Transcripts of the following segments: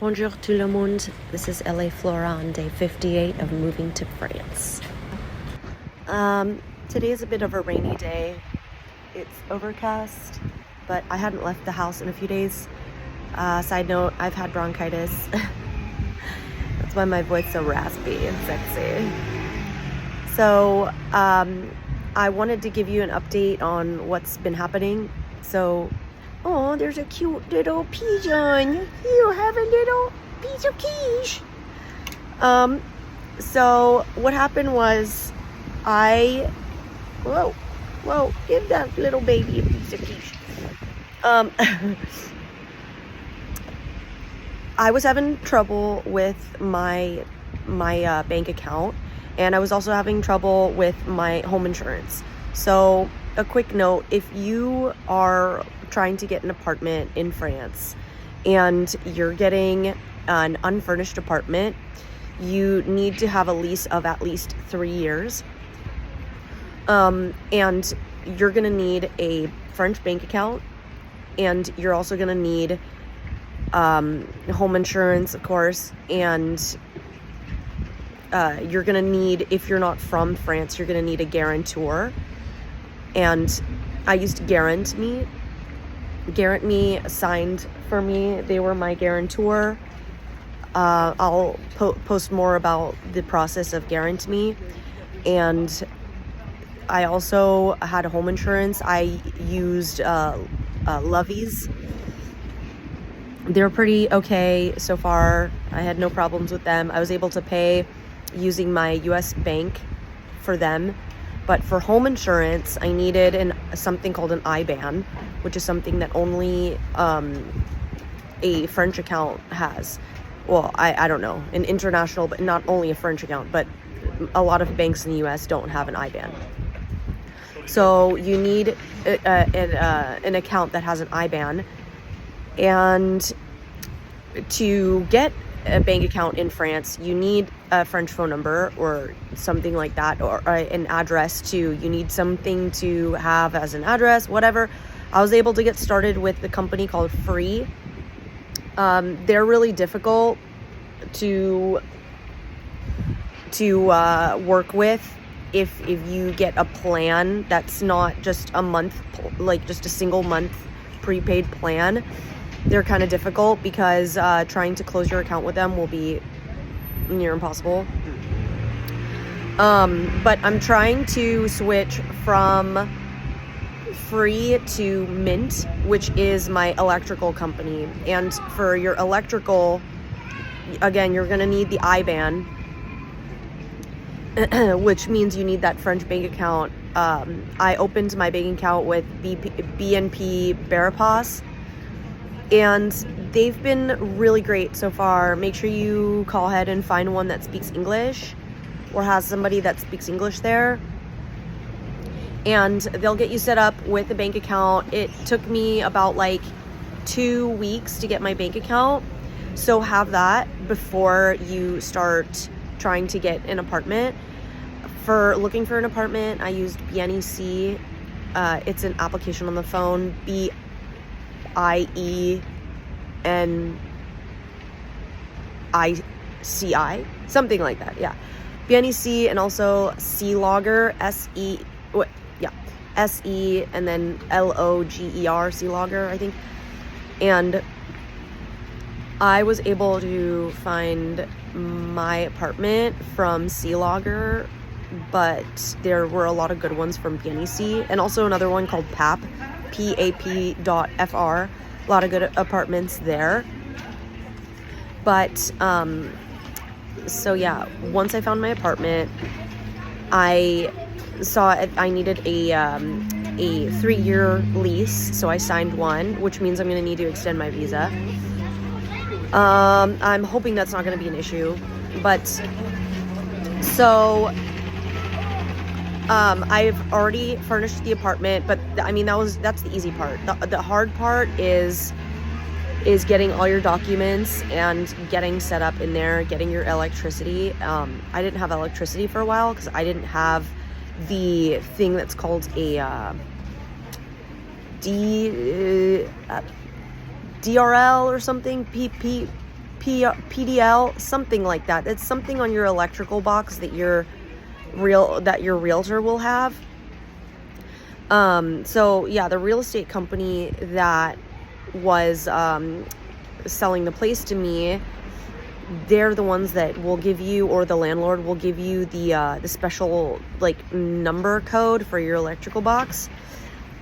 Bonjour tout le monde. This is LA Flora on day 58 of moving to France. Today is a bit of a rainy day. It's overcast, but I hadn't left the house in a few days. Side note, I've had bronchitis. That's why my voice is so raspy and sexy. So, I wanted to give you an update on what's been happening. So, oh, there's a cute little pigeon. You have a little piece of quiche. So what happened was whoa, give that little baby a piece of quiche. I was having trouble with my bank account, and I was also having trouble with my home insurance. So a quick note, if you are trying to get an apartment in France and you're getting an unfurnished apartment, you need to have a lease of at least 3 years. And you're gonna need a French bank account, and you're also gonna need home insurance, of course, and you're gonna need, if you're not from France, you're gonna need a guarantor. And I used Garantme. Garantme signed for me. They were my guarantor. I'll post more about the process of Garantme. And I also had home insurance. I used Lovys. They're pretty okay so far. I had no problems with them. I was able to pay using my US bank for them. But for home insurance, I needed something called an IBAN, which is something that only a French account has. Well, I don't know, an international, but not only a French account, but a lot of banks in the US don't have an IBAN. So you need an account that has an IBAN. And to get a bank account in France, you need a French phone number or something like that, or an address too. You need something to have as an address, whatever. I was able to get started with the company called Free. They're really difficult to work with if you get a plan that's not just a month, like just a single month prepaid plan. They're kind of difficult because trying to close your account with them will be near impossible. But I'm trying to switch from Free to Mint, which is my electrical company. And for your electrical, again, you're going to need the IBAN, which means you need that French bank account. I opened my bank account with BNP Paribas, and they've been really great so far. Make sure you call ahead and find one that speaks English or has somebody that speaks English there. And they'll get you set up with a bank account. It took me about like 2 weeks to get my bank account. So have that before you start trying to get an apartment. For looking for an apartment, I used BNEC. It's an application on the phone, BIENICI, something like that, yeah. BNEC, and also C-Logger, SE, and then LOGER, C-Logger, I think. And I was able to find my apartment from C-Logger, but there were a lot of good ones from BNEC, and also another one called PAP, PAP.FR. A lot of good apartments there. But so yeah, once I found my apartment, I saw I needed a 3-year lease, so I signed one, which means I'm going to need to extend my visa. I'm hoping that's not going to be an issue, but so I've already furnished the apartment, but I mean that's the easy part. The hard part is getting all your documents and getting set up in there, getting your electricity. I didn't have electricity for a while because I didn't have the thing that's called a DRL or something, PDL, something like that. It's something on your electrical box that your realtor will have. So yeah, the real estate company that was selling the place to me, they're the ones that will give you, or the landlord will give you the special like number code for your electrical box.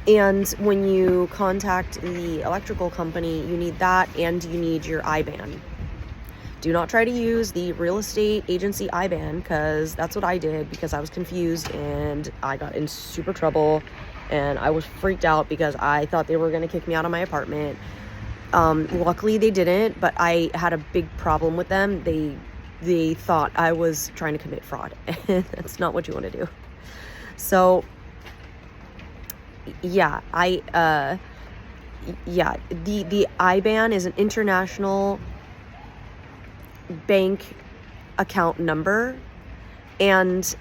And when you contact the electrical company, you need that, and you need your IBAN. Do not try to use the real estate agency IBAN, because that's what I did, because I was confused and I got in super trouble and I was freaked out because I thought they were going to kick me out of my apartment. Luckily they didn't, but I had a big problem with them. They thought I was trying to commit fraud, and that's not what you want to do. So yeah, the IBAN is an international bank account number, and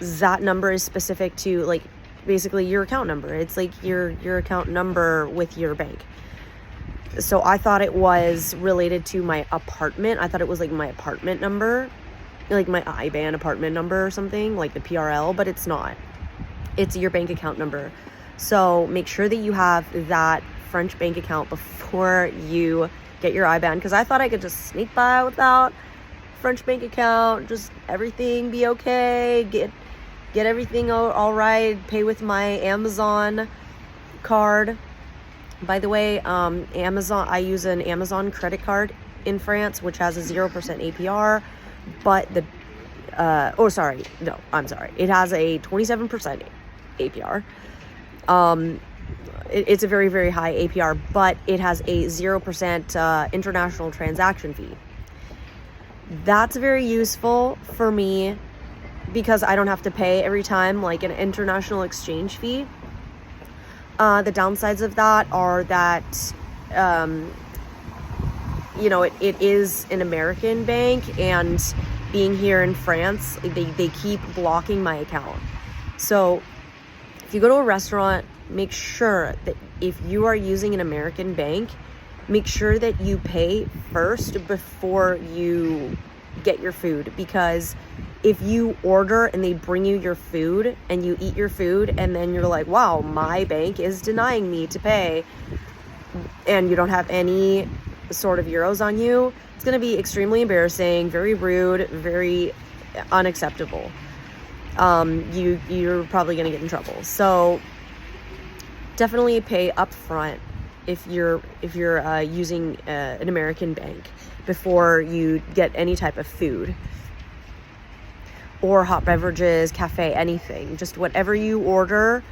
that number is specific to like basically your account number. It's like your account number with your bank. So I thought it was related to my apartment. I thought it was like my apartment number, like my IBAN apartment number or something, like the PRL, but it's not. It's your bank account number. So make sure that you have that French bank account before you get your IBAN, because I thought I could just sneak by without French bank account, just everything be okay, get everything all right, pay with my Amazon card. By the way, Amazon, I use an Amazon credit card in France, which has a 0% APR, but it has a 27% APR. It's a very, very high APR, but it has a 0% international transaction fee. That's very useful for me because I don't have to pay every time like an international exchange fee. The downsides of that are that, it is an American bank, and being here in France, they keep blocking my account. So if you go to a restaurant, make sure that if you are using an American bank, make sure that you pay first before you get your food, because if you order and they bring you your food and you eat your food and then you're like, wow, my bank is denying me to pay, and you don't have any sort of euros on you, it's going to be extremely embarrassing, very rude, very unacceptable. You're probably going to get in trouble. So definitely pay up front if you're using an American bank before you get any type of food or hot beverages, cafe, anything. Just whatever you order,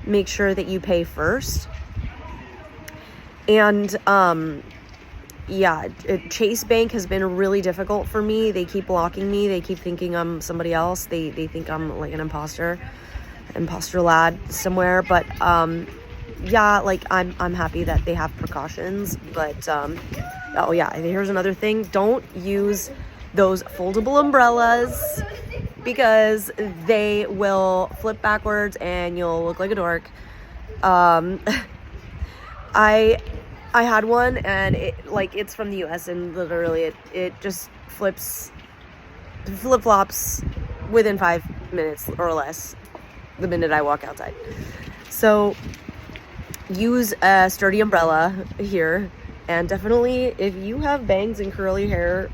make sure that you pay first. And Chase Bank has been really difficult for me. They keep blocking me. They keep thinking I'm somebody else. They think I'm like an imposter lad somewhere. But I'm happy that they have precautions. But here's another thing. Don't use those foldable umbrellas, because they will flip backwards and you'll look like a dork. I had one, and it's from the US, and literally it just flip-flops within 5 minutes or less the minute I walk outside. So use a sturdy umbrella here, and definitely if you have bangs and curly hair,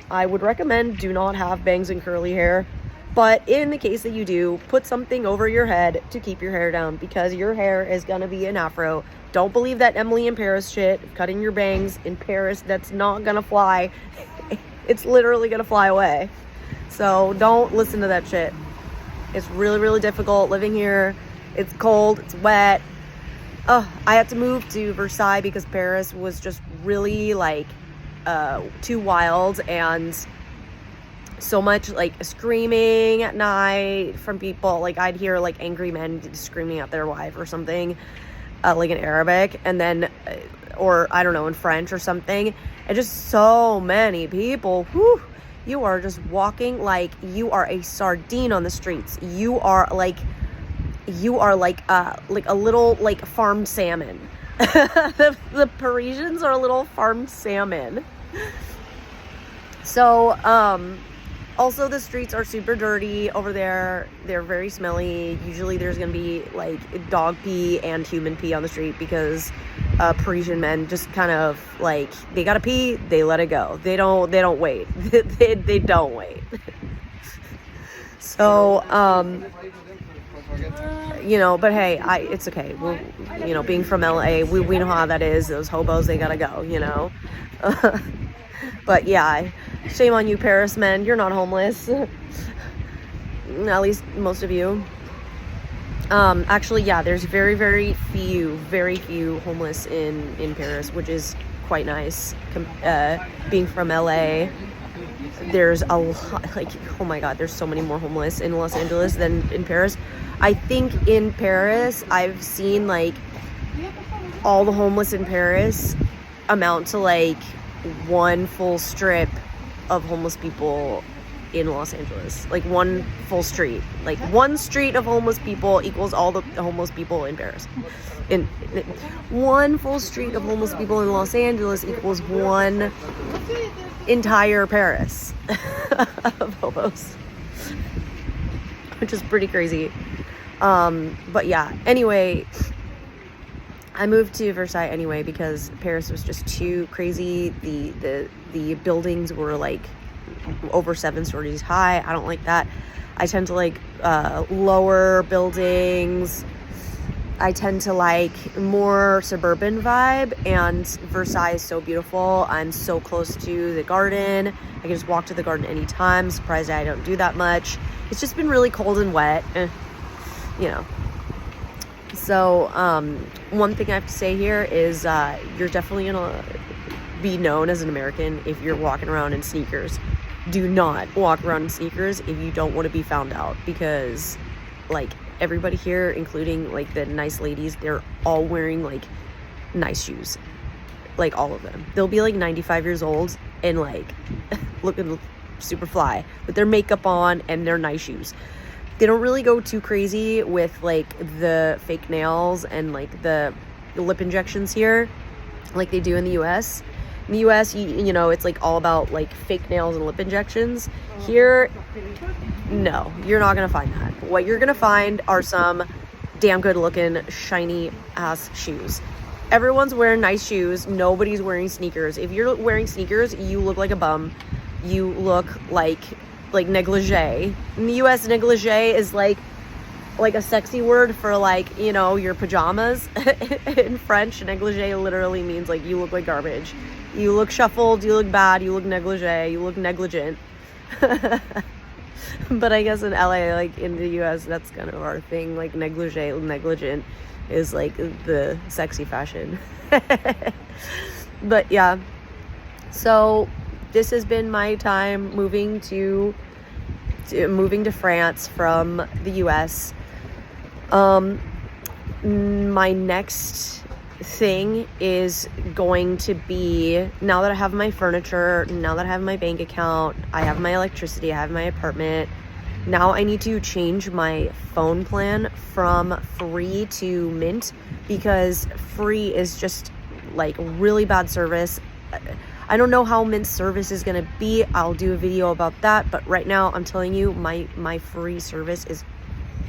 I would recommend do not have bangs and curly hair. But in the case that you do, put something over your head to keep your hair down, because your hair is gonna be an afro. Don't believe that Emily in Paris shit, cutting your bangs in Paris. That's not gonna fly. It's literally gonna fly away. So don't listen to that shit. It's really, really difficult living here. It's cold, it's wet. I had to move to Versailles because Paris was just really too wild, and so much screaming at night from people. I'd hear angry men screaming at their wife or something, in Arabic, and then or I don't know, in French or something, and just so many people. Whew, you are just walking like you are a sardine on the streets. You are like a little farmed salmon. The Parisians are little farmed salmon. So, also the streets are super dirty over there. They're very smelly. Usually there's gonna be like dog pee and human pee on the street because Parisian men just kind of like, they gotta pee, they let it go. They don't wait. they don't wait. So, you know, but hey, it's okay. We're, you know, being from LA, we know how that is. Those hobos, they gotta go, you know. But yeah, shame on you, Paris men. You're not homeless. At least most of you. Actually, yeah, there's very few homeless in Paris, which is quite nice. Being from LA, there's a lot, like, oh my god, there's so many more homeless in Los Angeles than in Paris. I think in Paris, I've seen like all the homeless in Paris amount to like one full strip of homeless people in Los Angeles. Like one full street. Like one street of homeless people equals all the homeless people in Paris. In one full street of homeless people in Los Angeles equals one entire Paris of hobos. Which is pretty crazy. But yeah, anyway, I moved to Versailles anyway because Paris was just too crazy. The buildings were like over 7 stories high. I don't like that. I tend to like lower buildings. I tend to like more suburban vibe, and Versailles is so beautiful. I'm so close to the garden. I can just walk to the garden anytime. I'm surprised I don't do that much. It's just been really cold and wet, you know. So one thing I have to say here is you're definitely gonna be known as an American if you're walking around in sneakers. Do not walk around in sneakers if you don't want to be found out, because like everybody here, including like the nice ladies, they're all wearing like nice shoes. Like all of them. They'll be like 95 years old and like looking super fly with their makeup on and their nice shoes. They don't really go too crazy with like the fake nails and like the lip injections here like they do in the US. In the US, you know, it's like all about like fake nails and lip injections. Here, no, you're not gonna find that. What you're gonna find are some damn good looking shiny ass shoes. Everyone's wearing nice shoes. Nobody's wearing sneakers. If you're wearing sneakers, you look like a bum. You look like negligee. In the US, negligee is like a sexy word for like, you know, your pajamas. In French, negligee literally means like you look like garbage. You look shuffled, you look bad, you look negligee, you look negligent. But I guess in LA, like in the US, that's kind of our thing. Like negligee, negligent is like the sexy fashion. But yeah, so this has been my time moving to France from the US. My next thing is going to be, now that I have my furniture, now that I have my bank account, I have my electricity, I have my apartment, now I need to change my phone plan from free to mint, because free is just like really bad service. I don't know how Mint's service is gonna be. I'll do a video about that, but right now I'm telling you, my free service is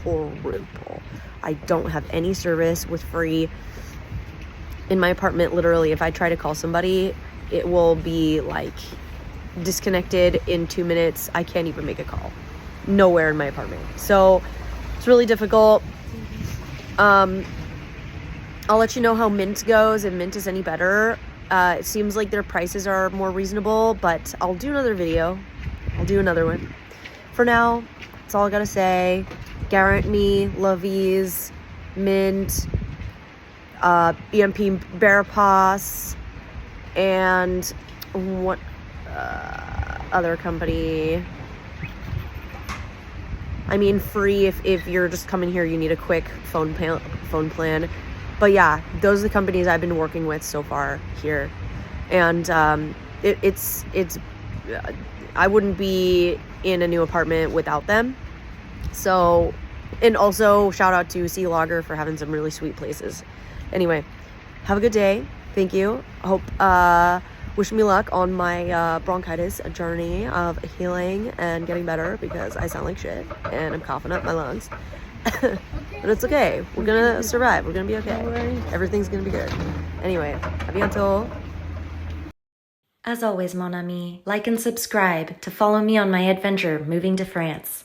horrible. I don't have any service with free. In my apartment, literally, if I try to call somebody, it will be like disconnected in 2 minutes. I can't even make a call. Nowhere in my apartment. So it's really difficult. I'll let you know how Mint goes, if Mint is any better. It seems like their prices are more reasonable, but I'll do another video. I'll do another one. For now, that's all I gotta say. Garantme, Lovys, Mint, EMP Bearpass, and what other company? I mean, free if you're just coming here, you need a quick phone plan. But yeah, those are the companies I've been working with so far here, and it's I wouldn't be in a new apartment without them. So, and also shout out to Sea Logger for having some really sweet places. Anyway, have a good day. Thank you. Hope, wish me luck on my bronchitis journey of healing and getting better, because I sound like shit and I'm coughing up my lungs. But it's okay. We're gonna survive. We're gonna be okay. Everything's gonna be good. Anyway, à bientôt. As always, mon ami, like and subscribe to follow me on my adventure moving to France.